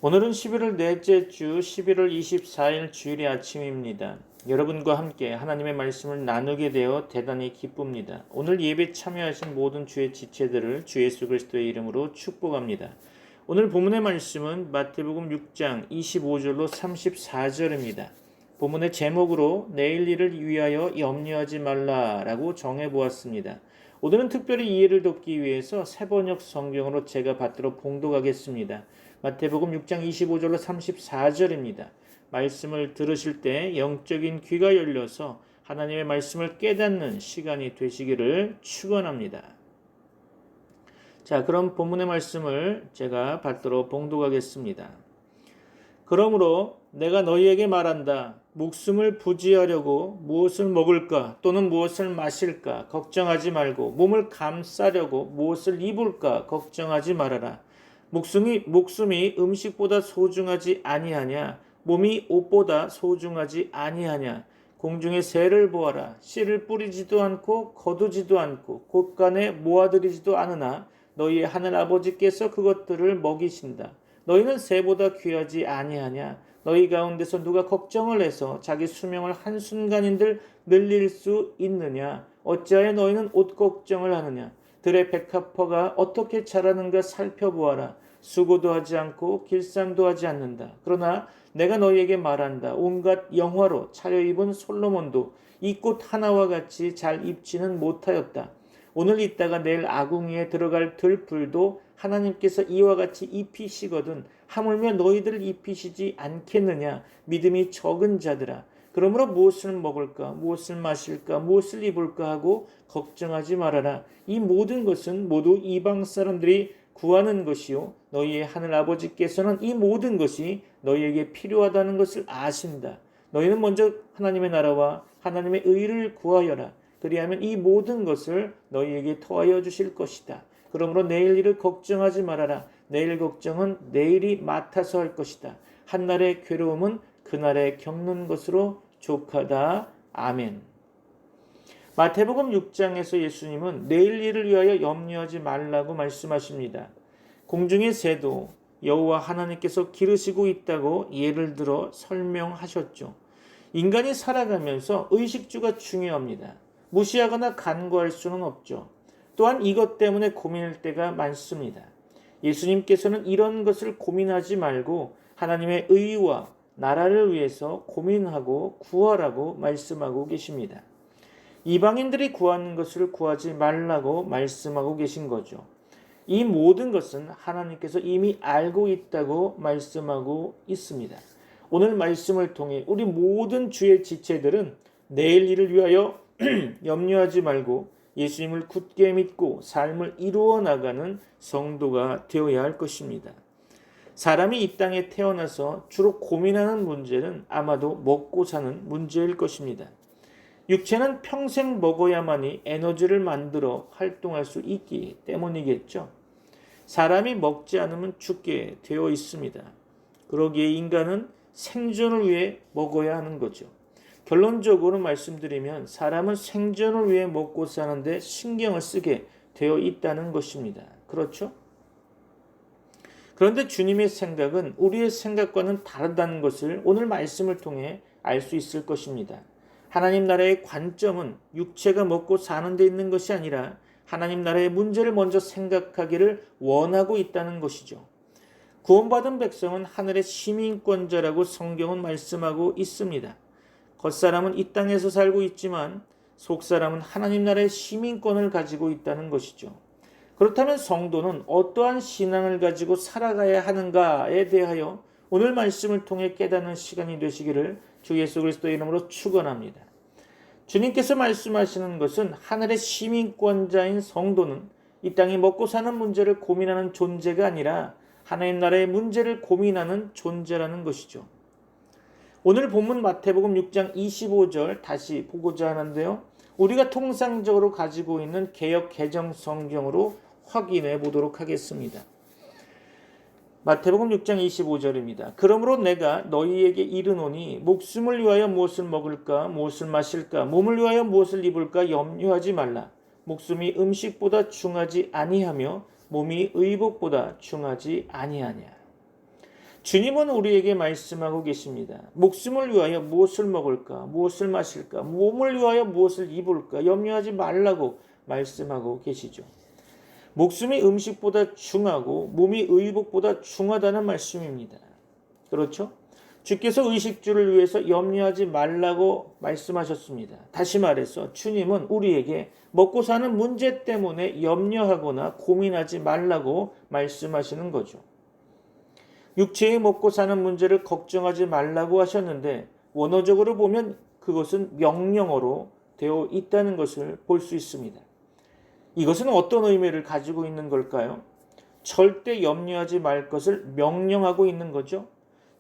오늘은 11월 넷째 주 11월 24일 주일의 아침입니다. 여러분과 함께 하나님의 말씀을 나누게 되어 대단히 기쁩니다. 오늘 예배 참여하신 모든 주의 지체들을 주 예수 그리스도의 이름으로 축복합니다. 오늘 본문의 말씀은 마태복음 6장 25절로 34절입니다. 본문의 제목으로 내일 일을 위하여 염려하지 말라라고 정해보았습니다. 오늘은 특별히 이해를 돕기 위해서 새번역 성경으로 제가 받들어 봉독하겠습니다. 마태복음 6장 25절로 34절입니다. 말씀을 들으실 때 영적인 귀가 열려서 하나님의 말씀을 깨닫는 시간이 되시기를 축원합니다. 자, 그럼 본문의 말씀을 제가 받들어 봉독하겠습니다. 그러므로 내가 너희에게 말한다. 목숨을 부지하려고 무엇을 먹을까 또는 무엇을 마실까 걱정하지 말고 몸을 감싸려고 무엇을 입을까 걱정하지 말아라. 목숨이 음식보다 소중하지 아니하냐 몸이 옷보다 소중하지 아니하냐. 공중의 새를 보아라. 씨를 뿌리지도 않고 거두지도 않고 곳간에 모아들이지도 않으나 너희의 하늘 아버지께서 그것들을 먹이신다. 너희는 새보다 귀하지 아니하냐. 너희 가운데서 누가 걱정을 해서 자기 수명을 한순간인들 늘릴 수 있느냐. 어찌하여 너희는 옷 걱정을 하느냐. 들의 백합화가 어떻게 자라는가 살펴보아라. 수고도 하지 않고 길쌈도 하지 않는다. 그러나 내가 너희에게 말한다. 온갖 영화로 차려입은 솔로몬도 이 꽃 하나와 같이 잘 입지는 못하였다. 오늘 있다가 내일 아궁이에 들어갈 들풀도 하나님께서 이와 같이 입히시거든 하물며 너희들을 입히시지 않겠느냐. 믿음이 적은 자들아. 그러므로 무엇을 먹을까 무엇을 마실까 무엇을 입을까 하고 걱정하지 말아라. 이 모든 것은 모두 이방 사람들이 구하는 것이요 너희의 하늘 아버지께서는 이 모든 것이 너희에게 필요하다는 것을 아신다. 너희는 먼저 하나님의 나라와 하나님의 의를 구하여라. 그리하면 이 모든 것을 너희에게 더하여 주실 것이다. 그러므로 내일 일을 걱정하지 말아라. 내일 걱정은 내일이 맡아서 할 것이다. 한날의 괴로움은 그날에 겪는 것으로 족하다. 아멘. 마태복음 6장에서 예수님은 내일 일을 위하여 염려하지 말라고 말씀하십니다. 공중의 새도 여호와 하나님께서 기르시고 있다고 예를 들어 설명하셨죠. 인간이 살아가면서 의식주가 중요합니다. 무시하거나 간과할 수는 없죠. 또한 이것 때문에 고민할 때가 많습니다. 예수님께서는 이런 것을 고민하지 말고 하나님의 의와 나라를 위해서 고민하고 구하라고 말씀하고 계십니다. 이방인들이 구하는 것을 구하지 말라고 말씀하고 계신 거죠. 이 모든 것은 하나님께서 이미 알고 있다고 말씀하고 있습니다. 오늘 말씀을 통해 우리 모든 주의 지체들은 내일 일을 위하여 염려하지 말고 예수님을 굳게 믿고 삶을 이루어 나가는 성도가 되어야 할 것입니다. 사람이 이 땅에 태어나서 주로 고민하는 문제는 아마도 먹고 사는 문제일 것입니다. 육체는 평생 먹어야만이 에너지를 만들어 활동할 수 있기 때문이겠죠. 사람이 먹지 않으면 죽게 되어 있습니다. 그러기에 인간은 생존을 위해 먹어야 하는 거죠. 결론적으로 말씀드리면 사람은 생존을 위해 먹고 사는데 신경을 쓰게 되어 있다는 것입니다. 그렇죠? 그런데 주님의 생각은 우리의 생각과는 다르다는 것을 오늘 말씀을 통해 알 수 있을 것입니다. 하나님 나라의 관점은 육체가 먹고 사는 데 있는 것이 아니라 하나님 나라의 문제를 먼저 생각하기를 원하고 있다는 것이죠. 구원받은 백성은 하늘의 시민권자라고 성경은 말씀하고 있습니다. 겉사람은 이 땅에서 살고 있지만 속사람은 하나님 나라의 시민권을 가지고 있다는 것이죠. 그렇다면 성도는 어떠한 신앙을 가지고 살아가야 하는가에 대하여 오늘 말씀을 통해 깨닫는 시간이 되시기를 주 예수 그리스도의 이름으로 축원합니다. 주님께서 말씀하시는 것은 하늘의 시민권자인 성도는 이 땅이 먹고 사는 문제를 고민하는 존재가 아니라 하나님 나라의 문제를 고민하는 존재라는 것이죠. 오늘 본문 마태복음 6장 25절 다시 보고자 하는데요. 우리가 통상적으로 가지고 있는 개역 개정 성경으로 확인해 보도록 하겠습니다. 마태복음 6장 25절입니다. 그러므로 내가 너희에게 이르노니 목숨을 위하여 무엇을 먹을까 무엇을 마실까 몸을 위하여 무엇을 입을까 염려하지 말라. 목숨이 음식보다 중하지 아니하며 몸이 의복보다 중하지 아니하냐. 주님은 우리에게 말씀하고 계십니다. 목숨을 위하여 무엇을 먹을까, 무엇을 마실까, 몸을 위하여 무엇을 입을까 염려하지 말라고 말씀하고 계시죠. 목숨이 음식보다 중하고 몸이 의복보다 중하다는 말씀입니다. 그렇죠? 주께서 의식주를 위해서 염려하지 말라고 말씀하셨습니다. 다시 말해서 주님은 우리에게 먹고 사는 문제 때문에 염려하거나 고민하지 말라고 말씀하시는 거죠. 육체의 먹고 사는 문제를 걱정하지 말라고 하셨는데 원어적으로 보면 그것은 명령어로 되어 있다는 것을 볼 수 있습니다. 이것은 어떤 의미를 가지고 있는 걸까요? 절대 염려하지 말 것을 명령하고 있는 거죠.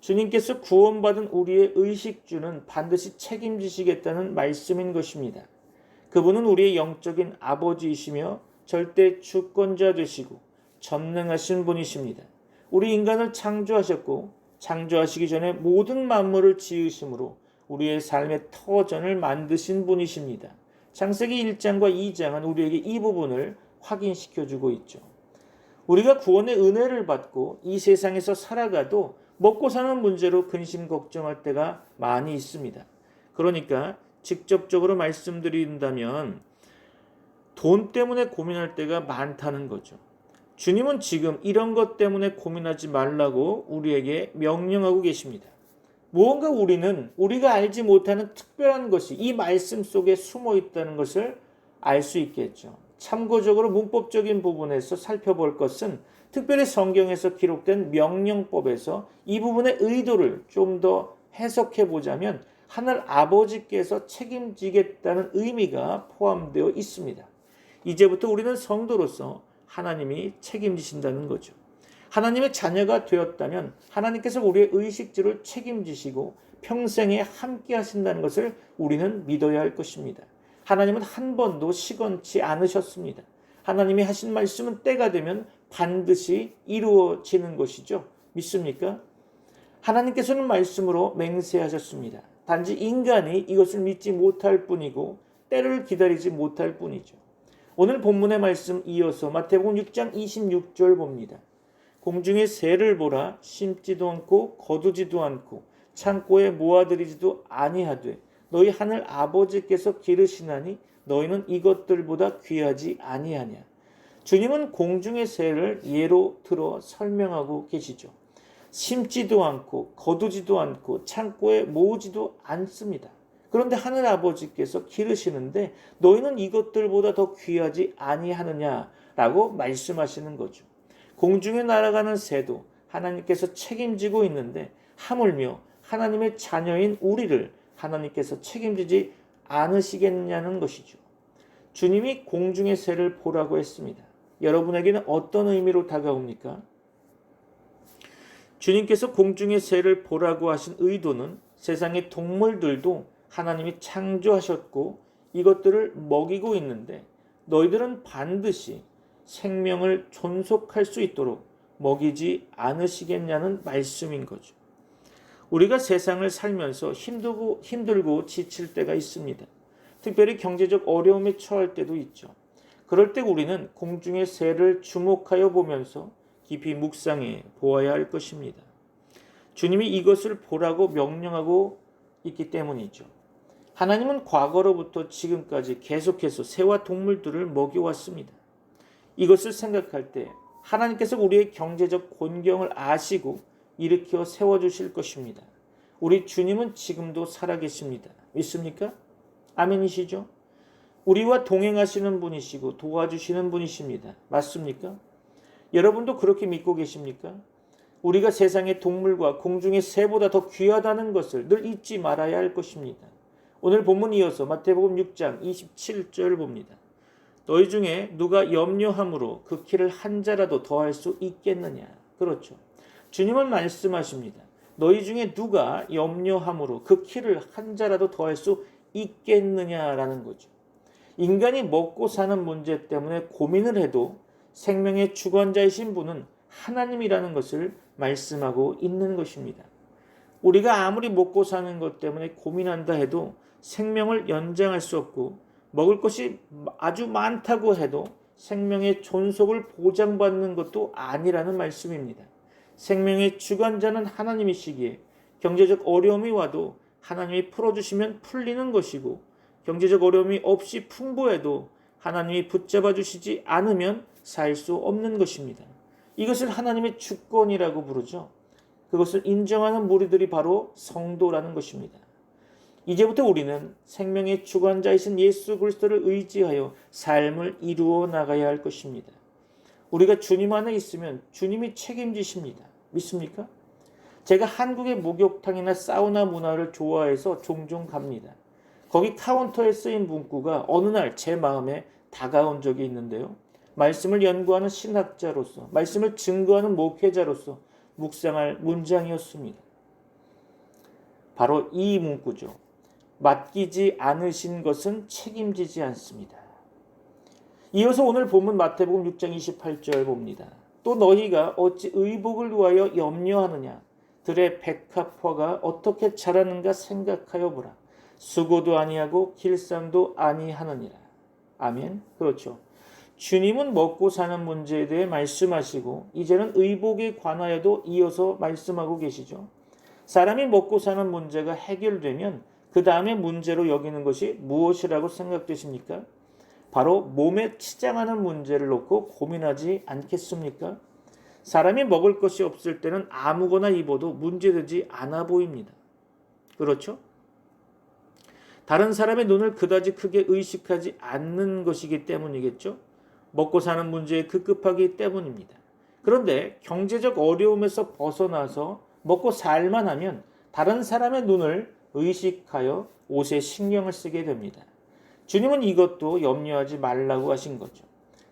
주님께서 구원받은 우리의 의식주는 반드시 책임지시겠다는 말씀인 것입니다. 그분은 우리의 영적인 아버지이시며 절대 주권자 되시고 전능하신 분이십니다. 우리 인간을 창조하셨고 창조하시기 전에 모든 만물을 지으심으로 우리의 삶의 터전을 만드신 분이십니다. 창세기 1장과 2장은 우리에게 이 부분을 확인시켜주고 있죠. 우리가 구원의 은혜를 받고 이 세상에서 살아가도 먹고 사는 문제로 근심 걱정할 때가 많이 있습니다. 그러니까 직접적으로 말씀드린다면 돈 때문에 고민할 때가 많다는 거죠. 주님은 지금 이런 것 때문에 고민하지 말라고 우리에게 명령하고 계십니다. 무언가 우리가 알지 못하는 특별한 것이 이 말씀 속에 숨어 있다는 것을 알 수 있겠죠. 참고적으로 문법적인 부분에서 살펴볼 것은 특별히 성경에서 기록된 명령법에서 이 부분의 의도를 좀 더 해석해 보자면 하늘 아버지께서 책임지겠다는 의미가 포함되어 있습니다. 이제부터 우리는 성도로서 하나님이 책임지신다는 거죠. 하나님의 자녀가 되었다면 하나님께서 우리의 의식주를 책임지시고 평생에 함께 하신다는 것을 우리는 믿어야 할 것입니다. 하나님은 한 번도 시건치 않으셨습니다. 하나님이 하신 말씀은 때가 되면 반드시 이루어지는 것이죠. 믿습니까? 하나님께서는 말씀으로 맹세하셨습니다. 단지 인간이 이것을 믿지 못할 뿐이고 때를 기다리지 못할 뿐이죠. 오늘 본문의 말씀 이어서 마태복음 6장 26절 봅니다. 공중의 새를 보라. 심지도 않고 거두지도 않고 창고에 모아들이지도 아니하되 너희 하늘 아버지께서 기르시나니 너희는 이것들보다 귀하지 아니하냐. 주님은 공중의 새를 예로 들어 설명하고 계시죠. 심지도 않고 거두지도 않고 창고에 모으지도 않습니다. 그런데 하늘 아버지께서 기르시는데 너희는 이것들보다 더 귀하지 아니하느냐라고 말씀하시는 거죠. 공중에 날아가는 새도 하나님께서 책임지고 있는데 하물며 하나님의 자녀인 우리를 하나님께서 책임지지 않으시겠냐는 것이죠. 주님이 공중의 새를 보라고 했습니다. 여러분에게는 어떤 의미로 다가옵니까? 주님께서 공중의 새를 보라고 하신 의도는 세상의 동물들도 하나님이 창조하셨고 이것들을 먹이고 있는데 너희들은 반드시 생명을 존속할 수 있도록 먹이지 않으시겠냐는 말씀인 거죠. 우리가 세상을 살면서 힘들고 지칠 때가 있습니다. 특별히 경제적 어려움에 처할 때도 있죠. 그럴 때 우리는 공중의 새를 주목하여 보면서 깊이 묵상해 보아야 할 것입니다. 주님이 이것을 보라고 명령하고 있기 때문이죠. 하나님은 과거로부터 지금까지 계속해서 새와 동물들을 먹여왔습니다. 이것을 생각할 때 하나님께서 우리의 경제적 곤경을 아시고 일으켜 세워주실 것입니다. 우리 주님은 지금도 살아계십니다. 믿습니까? 아멘이시죠? 우리와 동행하시는 분이시고 도와주시는 분이십니다. 맞습니까? 여러분도 그렇게 믿고 계십니까? 우리가 세상의 동물과 공중의 새보다 더 귀하다는 것을 늘 잊지 말아야 할 것입니다. 오늘 본문 이어서 마태복음 6장 27절 봅니다. 너희 중에 누가 염려함으로 그 키를 한 자라도 더할 수 있겠느냐. 그렇죠. 주님은 말씀하십니다. 너희 중에 누가 염려함으로 그 키를 한 자라도 더할 수 있겠느냐라는 거죠. 인간이 먹고 사는 문제 때문에 고민을 해도 생명의 주관자이신 분은 하나님이라는 것을 말씀하고 있는 것입니다. 우리가 아무리 먹고 사는 것 때문에 고민한다 해도 생명을 연장할 수 없고 먹을 것이 아주 많다고 해도 생명의 존속을 보장받는 것도 아니라는 말씀입니다. 생명의 주관자는 하나님이시기에 경제적 어려움이 와도 하나님이 풀어주시면 풀리는 것이고, 경제적 어려움이 없이 풍부해도 하나님이 붙잡아 주시지 않으면 살 수 없는 것입니다. 이것을 하나님의 주권이라고 부르죠. 그것을 인정하는 무리들이 바로 성도라는 것입니다. 이제부터 우리는 생명의 주관자이신 예수 그리스도를 의지하여 삶을 이루어 나가야 할 것입니다. 우리가 주님 안에 있으면 주님이 책임지십니다. 믿습니까? 제가 한국의 목욕탕이나 사우나 문화를 좋아해서 종종 갑니다. 거기 카운터에 쓰인 문구가 어느 날 제 마음에 다가온 적이 있는데요. 말씀을 연구하는 신학자로서, 말씀을 증거하는 목회자로서 묵상할 문장이었습니다. 바로 이 문구죠. 맡기지 않으신 것은 책임지지 않습니다. 이어서 오늘 본문 마태복음 6장 28절 봅니다. 또 너희가 어찌 의복을 위하여 염려하느냐? 들의 백합화가 어떻게 자라는가 생각하여 보라. 수고도 아니하고 길쌈도 아니하느니라. 아멘. 그렇죠. 주님은 먹고 사는 문제에 대해 말씀하시고 이제는 의복에 관하여도 이어서 말씀하고 계시죠. 사람이 먹고 사는 문제가 해결되면 그 다음에 문제로 여기는 것이 무엇이라고 생각되십니까? 바로 몸에 치장하는 문제를 놓고 고민하지 않겠습니까? 사람이 먹을 것이 없을 때는 아무거나 입어도 문제되지 않아 보입니다. 그렇죠? 다른 사람의 눈을 그다지 크게 의식하지 않는 것이기 때문이겠죠? 먹고 사는 문제에 급급하기 때문입니다. 그런데 경제적 어려움에서 벗어나서 먹고 살만 하면 다른 사람의 눈을 의식하여 옷에 신경을 쓰게 됩니다. 주님은 이것도 염려하지 말라고 하신 거죠.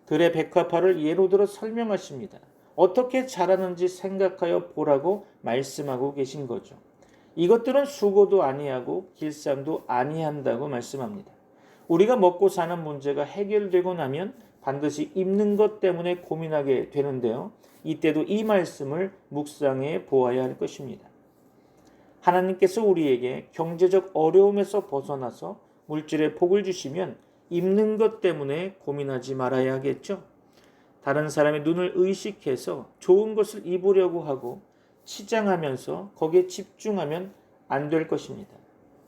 들의 백합화를 예로 들어 설명하십니다. 어떻게 자라는지 생각하여 보라고 말씀하고 계신 거죠. 이것들은 수고도 아니하고 길쌈도 아니한다고 말씀합니다. 우리가 먹고 사는 문제가 해결되고 나면 반드시 입는 것 때문에 고민하게 되는데요. 이때도 이 말씀을 묵상해 보아야 할 것입니다. 하나님께서 우리에게 경제적 어려움에서 벗어나서 물질의 복을 주시면 입는 것 때문에 고민하지 말아야 하겠죠. 다른 사람의 눈을 의식해서 좋은 것을 입으려고 하고 치장하면서 거기에 집중하면 안 될 것입니다.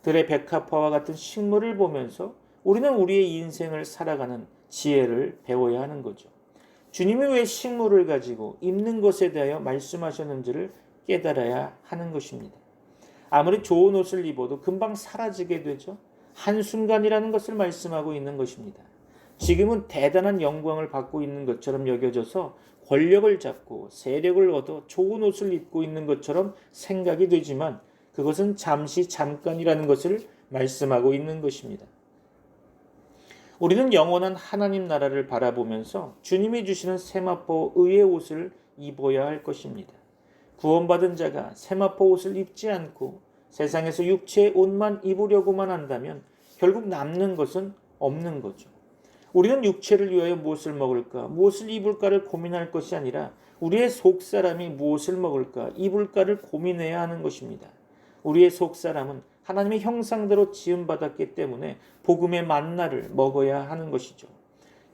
들의 백합화와 같은 식물을 보면서 우리는 우리의 인생을 살아가는 지혜를 배워야 하는 거죠. 주님이 왜 식물을 가지고 입는 것에 대하여 말씀하셨는지를 깨달아야 하는 것입니다. 아무리 좋은 옷을 입어도 금방 사라지게 되죠. 한순간이라는 것을 말씀하고 있는 것입니다. 지금은 대단한 영광을 받고 있는 것처럼 여겨져서 권력을 잡고 세력을 얻어 좋은 옷을 입고 있는 것처럼 생각이 되지만 그것은 잠깐이라는 것을 말씀하고 있는 것입니다. 우리는 영원한 하나님 나라를 바라보면서 주님이 주시는 세마포 의의 옷을 입어야 할 것입니다. 구원받은 자가 세마포 옷을 입지 않고 세상에서 육체의 옷만 입으려고만 한다면 결국 남는 것은 없는 거죠. 우리는 육체를 위하여 무엇을 먹을까, 무엇을 입을까를 고민할 것이 아니라 우리의 속사람이 무엇을 먹을까, 입을까를 고민해야 하는 것입니다. 우리의 속사람은 하나님의 형상대로 지음받았기 때문에 복음의 만나를 먹어야 하는 것이죠.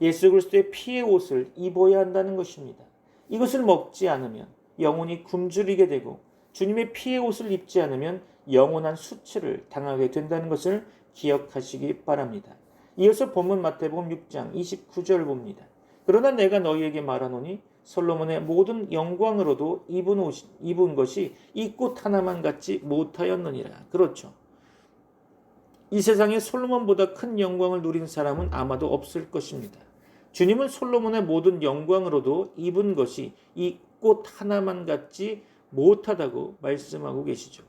예수 그리스도의 피의 옷을 입어야 한다는 것입니다. 이것을 먹지 않으면 영혼이 굶주리게 되고 주님의 피의 옷을 입지 않으면 영원한 수치를 당하게 된다는 것을 기억하시기 바랍니다. 이어서 본문 마태복음 6장 29절 봅니다. 그러나 내가 너희에게 말하노니 솔로몬의 모든 영광으로도 입은 것이 이 꽃 하나만 같지 못하였느니라. 그렇죠. 이 세상에 솔로몬보다 큰 영광을 누린 사람은 아마도 없을 것입니다. 주님은 솔로몬의 모든 영광으로도 입은 것이 이 꽃 하나만 같지 못하다고 말씀하고 계시죠.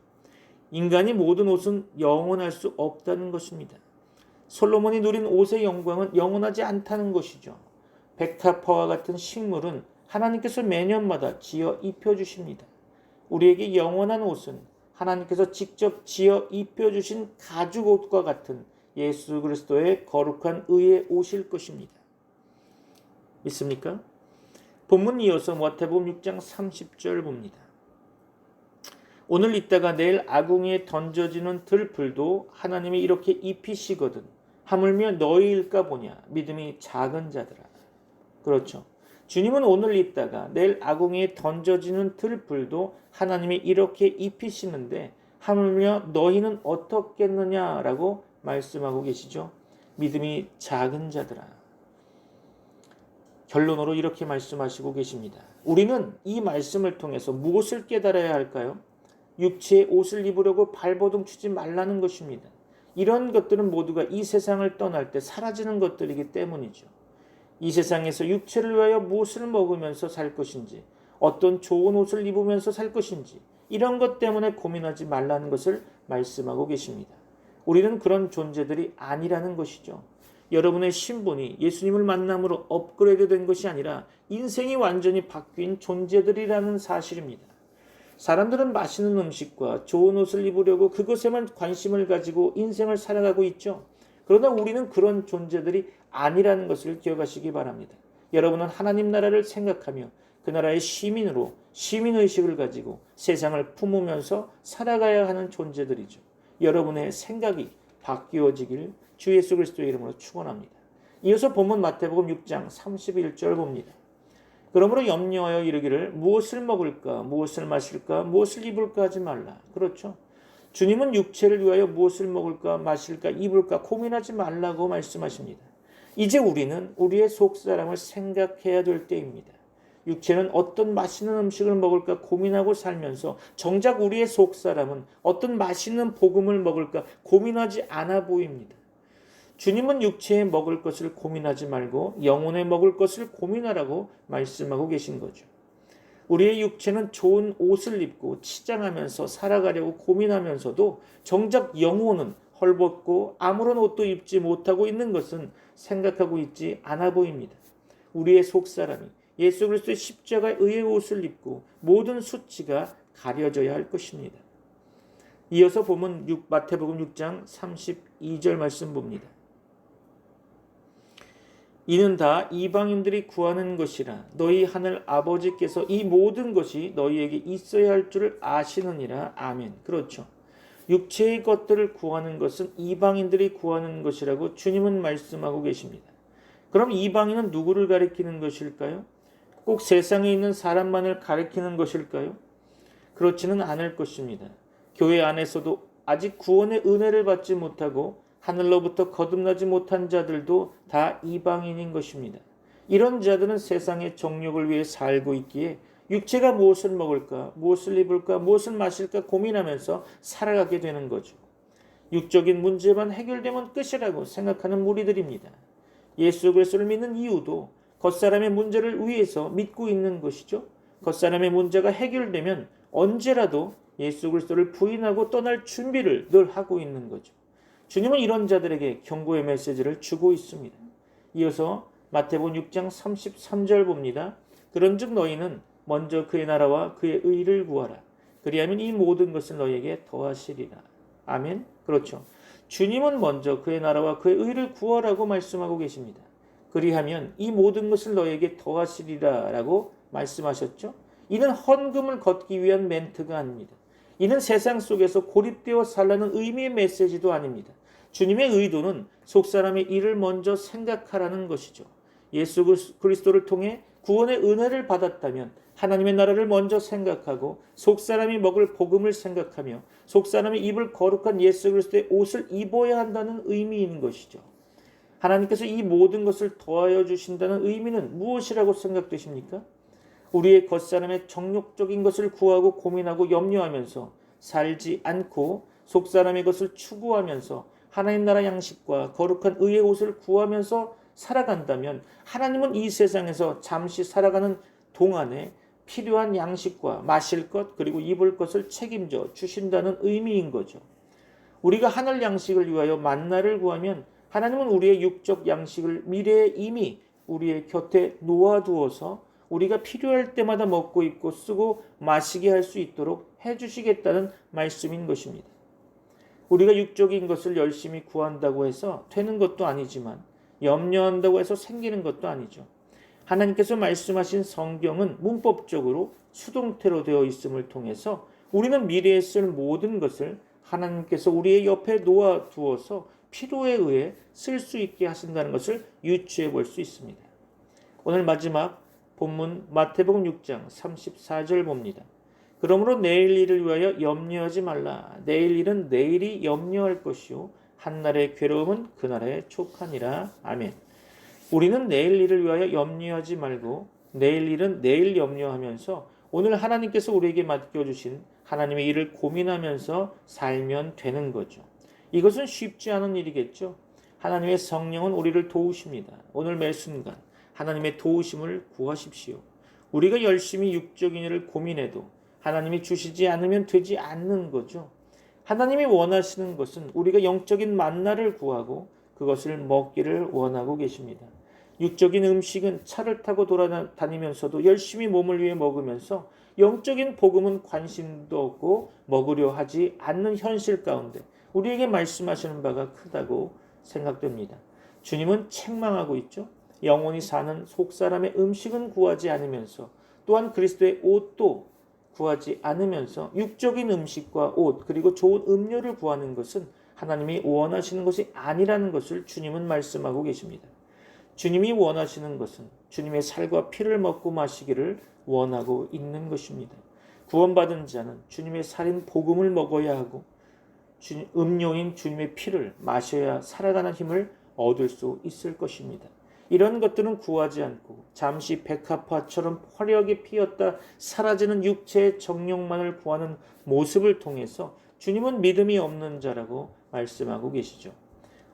인간이 모든 옷은 영원할 수 없다는 것입니다. 솔로몬이 누린 옷의 영광은 영원하지 않다는 것이죠. 백합화와 같은 식물은 하나님께서 매년마다 지어 입혀주십니다. 우리에게 영원한 옷은 하나님께서 직접 지어 입혀주신 가죽 옷과 같은 예수 그리스도의 거룩한 의의 옷일 것입니다. 믿습니까? 본문 이어서 마태복음 6장 30절 봅니다. 오늘 있다가 내일 아궁이에 던져지는 들풀도 하나님이 이렇게 입히시거든 하물며 너희일까 보냐 믿음이 작은 자들아. 그렇죠. 주님은 오늘 입다가 내일 아궁이에 던져지는 들불도 하나님이 이렇게 입히시는데 하물며 너희는 어떻겠느냐라고 말씀하고 계시죠. 믿음이 작은 자들아. 결론으로 이렇게 말씀하시고 계십니다. 우리는 이 말씀을 통해서 무엇을 깨달아야 할까요? 육체의 옷을 입으려고 발버둥 치지 말라는 것입니다. 이런 것들은 모두가 이 세상을 떠날 때 사라지는 것들이기 때문이죠. 이 세상에서 육체를 위하여 무엇을 먹으면서 살 것인지, 어떤 좋은 옷을 입으면서 살 것인지, 이런 것 때문에 고민하지 말라는 것을 말씀하고 계십니다. 우리는 그런 존재들이 아니라는 것이죠. 여러분의 신분이 예수님을 만남으로 업그레이드 된 것이 아니라 인생이 완전히 바뀐 존재들이라는 사실입니다. 사람들은 맛있는 음식과 좋은 옷을 입으려고 그것에만 관심을 가지고 인생을 살아가고 있죠. 그러나 우리는 그런 존재들이 아니라는 것을 기억하시기 바랍니다. 여러분은 하나님 나라를 생각하며 그 나라의 시민으로 시민의식을 가지고 세상을 품으면서 살아가야 하는 존재들이죠. 여러분의 생각이 바뀌어지길 주 예수 그리스도의 이름으로 축원합니다. 이어서 본문 마태복음 6장 31절 봅니다. 그러므로 염려하여 이르기를 무엇을 먹을까, 무엇을 마실까, 무엇을 입을까 하지 말라. 그렇죠. 주님은 육체를 위하여 무엇을 먹을까, 마실까, 입을까 고민하지 말라고 말씀하십니다. 이제 우리는 우리의 속사람을 생각해야 될 때입니다. 육체는 어떤 맛있는 음식을 먹을까 고민하고 살면서 정작 우리의 속사람은 어떤 맛있는 복음을 먹을까 고민하지 않아 보입니다. 주님은 육체에 먹을 것을 고민하지 말고 영혼에 먹을 것을 고민하라고 말씀하고 계신 거죠. 우리의 육체는 좋은 옷을 입고 치장하면서 살아가려고 고민하면서도 정작 영혼은 헐벗고 아무런 옷도 입지 못하고 있는 것은 생각하고 있지 않아 보입니다. 우리의 속사람이 예수 그리스도의 십자가의 의의 옷을 입고 모든 수치가 가려져야 할 것입니다. 이어서 보면 마태복음 6장 32절 말씀 봅니다. 이는 다 이방인들이 구하는 것이라 너희 하늘 아버지께서 이 모든 것이 너희에게 있어야 할 줄을 아시느니라. 아멘. 그렇죠. 육체의 것들을 구하는 것은 이방인들이 구하는 것이라고 주님은 말씀하고 계십니다. 그럼 이방인은 누구를 가리키는 것일까요? 꼭 세상에 있는 사람만을 가리키는 것일까요? 그렇지는 않을 것입니다. 교회 안에서도 아직 구원의 은혜를 받지 못하고 하늘로부터 거듭나지 못한 자들도 다 이방인인 것입니다. 이런 자들은 세상의 정욕을 위해 살고 있기에 육체가 무엇을 먹을까, 무엇을 입을까, 무엇을 마실까 고민하면서 살아가게 되는 거죠. 육적인 문제만 해결되면 끝이라고 생각하는 무리들입니다. 예수 그리스도를 믿는 이유도 겉사람의 문제를 위해서 믿고 있는 것이죠. 겉사람의 문제가 해결되면 언제라도 예수 그리스도를 부인하고 떠날 준비를 늘 하고 있는 거죠. 주님은 이런 자들에게 경고의 메시지를 주고 있습니다. 이어서 마태복음 6장 33절 봅니다. 그런즉 너희는 먼저 그의 나라와 그의 의를 구하라. 그리하면 이 모든 것을 너희에게 더하시리라. 아멘. 그렇죠. 주님은 먼저 그의 나라와 그의 의를 구하라고 말씀하고 계십니다. 그리하면 이 모든 것을 너희에게 더하시리라 라고 말씀하셨죠. 이는 헌금을 걷기 위한 멘트가 아닙니다. 이는 세상 속에서 고립되어 살라는 의미의 메시지도 아닙니다. 주님의 의도는 속사람의 일을 먼저 생각하라는 것이죠. 예수 그리스도를 통해 구원의 은혜를 받았다면 하나님의 나라를 먼저 생각하고 속사람이 먹을 복음을 생각하며 속사람이 입을 거룩한 예수 그리스도의 옷을 입어야 한다는 의미인 것이죠. 하나님께서 이 모든 것을 더하여 주신다는 의미는 무엇이라고 생각되십니까? 우리의 겉사람의 정욕적인 것을 구하고 고민하고 염려하면서 살지 않고 속사람의 것을 추구하면서 하나님 나라 양식과 거룩한 의의 옷을 구하면서 살아간다면 하나님은 이 세상에서 잠시 살아가는 동안에 필요한 양식과 마실 것 그리고 입을 것을 책임져 주신다는 의미인 거죠. 우리가 하늘 양식을 위하여 만나를 구하면 하나님은 우리의 육적 양식을 미래에 이미 우리의 곁에 놓아두어서 우리가 필요할 때마다 먹고 입고 쓰고 마시게 할 수 있도록 해주시겠다는 말씀인 것입니다. 우리가 육적인 것을 열심히 구한다고 해서 되는 것도 아니지만 염려한다고 해서 생기는 것도 아니죠. 하나님께서 말씀하신 성경은 문법적으로 수동태로 되어 있음을 통해서 우리는 미래에 쓸 모든 것을 하나님께서 우리의 옆에 놓아두어서 필요에 의해 쓸 수 있게 하신다는 것을 유추해 볼 수 있습니다. 오늘 마지막 본문 마태복음 6장 34절 봅니다. 그러므로 내일 일을 위하여 염려하지 말라. 내일 일은 내일이 염려할 것이요 한날의 괴로움은 그날의 촉하니라. 아멘. 우리는 내일 일을 위하여 염려하지 말고 내일 일은 내일 염려하면서 오늘 하나님께서 우리에게 맡겨주신 하나님의 일을 고민하면서 살면 되는 거죠. 이것은 쉽지 않은 일이겠죠. 하나님의 성령은 우리를 도우십니다. 오늘 매 순간 하나님의 도우심을 구하십시오. 우리가 열심히 육적인 일을 고민해도 하나님이 주시지 않으면 되지 않는 거죠. 하나님이 원하시는 것은 우리가 영적인 만나를 구하고 그것을 먹기를 원하고 계십니다. 육적인 음식은 차를 타고 돌아다니면서도 열심히 몸을 위해 먹으면서 영적인 복음은 관심도 없고 먹으려 하지 않는 현실 가운데 우리에게 말씀하시는 바가 크다고 생각됩니다. 주님은 책망하고 있죠. 영원히 사는 속사람의 음식은 구하지 않으면서 또한 그리스도의 옷도 구하지 않으면서 육적인 음식과 옷 그리고 좋은 음료를 구하는 것은 하나님이 원하시는 것이 아니라는 것을 주님은 말씀하고 계십니다. 주님이 원하시는 것은 주님의 살과 피를 먹고 마시기를 원하고 있는 것입니다. 구원받은 자는 주님의 살인 복음을 먹어야 하고 음료인 주님의 피를 마셔야 살아가는 힘을 얻을 수 있을 것입니다. 이런 것들은 구하지 않고 잠시 백합화처럼 화려하게 피었다 사라지는 육체의 정욕만을 구하는 모습을 통해서 주님은 믿음이 없는 자라고 말씀하고 계시죠.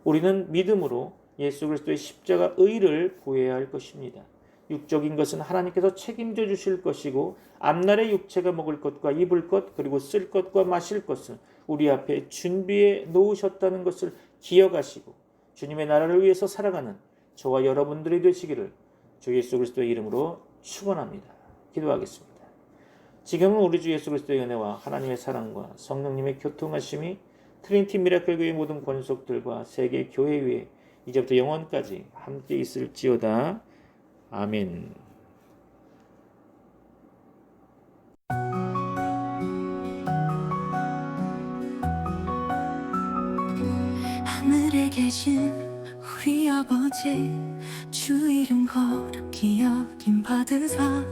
우리는 믿음으로 예수 그리스도의 십자가 의를 구해야 할 것입니다. 육적인 것은 하나님께서 책임져 주실 것이고 앞날의 육체가 먹을 것과 입을 것 그리고 쓸 것과 마실 것은 우리 앞에 준비해 놓으셨다는 것을 기억하시고 주님의 나라를 위해서 살아가는 저와 여러분들이 되시기를 주 예수 그리스도의 이름으로 축원합니다. 기도하겠습니다. 지금은 우리 주 예수 그리스도의 은혜와 하나님의 사랑과 성령님의 교통하심이 트리니티 미라클 교회 모든 권속들과 세계 교회 위에 이제부터 영원까지 함께 있을지어다. 아멘. 하늘에 계신 우리 아버지 주 이름 거룩히 여김 받으사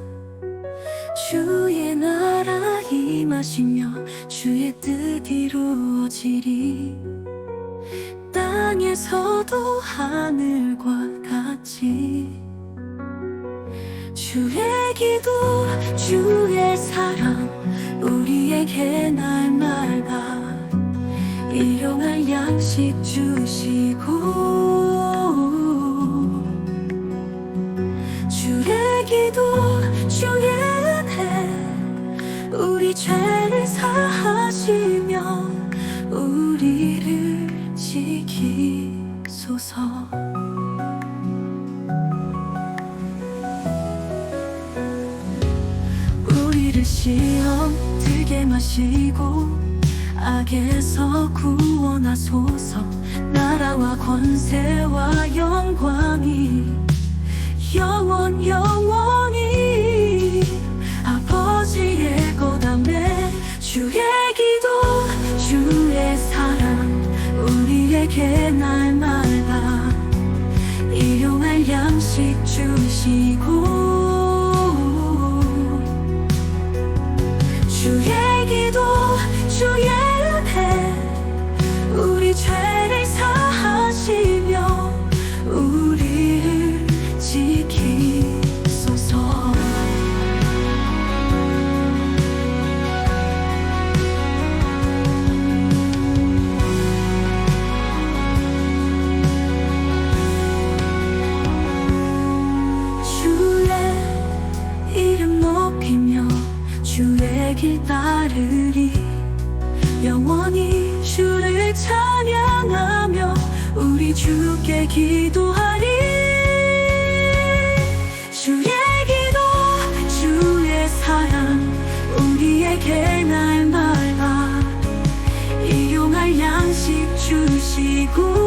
주의 나라 임하시며 주의 뜻 이루어지리 땅에서도 하늘과 같이 주의 기도 주의 사랑 우리에게 날마다 일용할 양식 주시고 주의 기도 주의 은혜 우리 죄를 사하시며 우리를 지키소서. 우리를 시험 들게 마시고 악에서 구원하소서. 나라와 권세와 영광이 영원히 아버지의 거다매 주의 기도 주의 사랑 우리에게 날마다 일용할 양식 주시고 주의 기도 주의 우리 죄를 사하시며 우리를 지키소서. 주의 이름 높이며 주의 길 따르리 영원히 주를 찬양하며 우리 주께 기도하리. 주의 기도 주의 사랑 우리에게 날마다 일용할 양식 주시고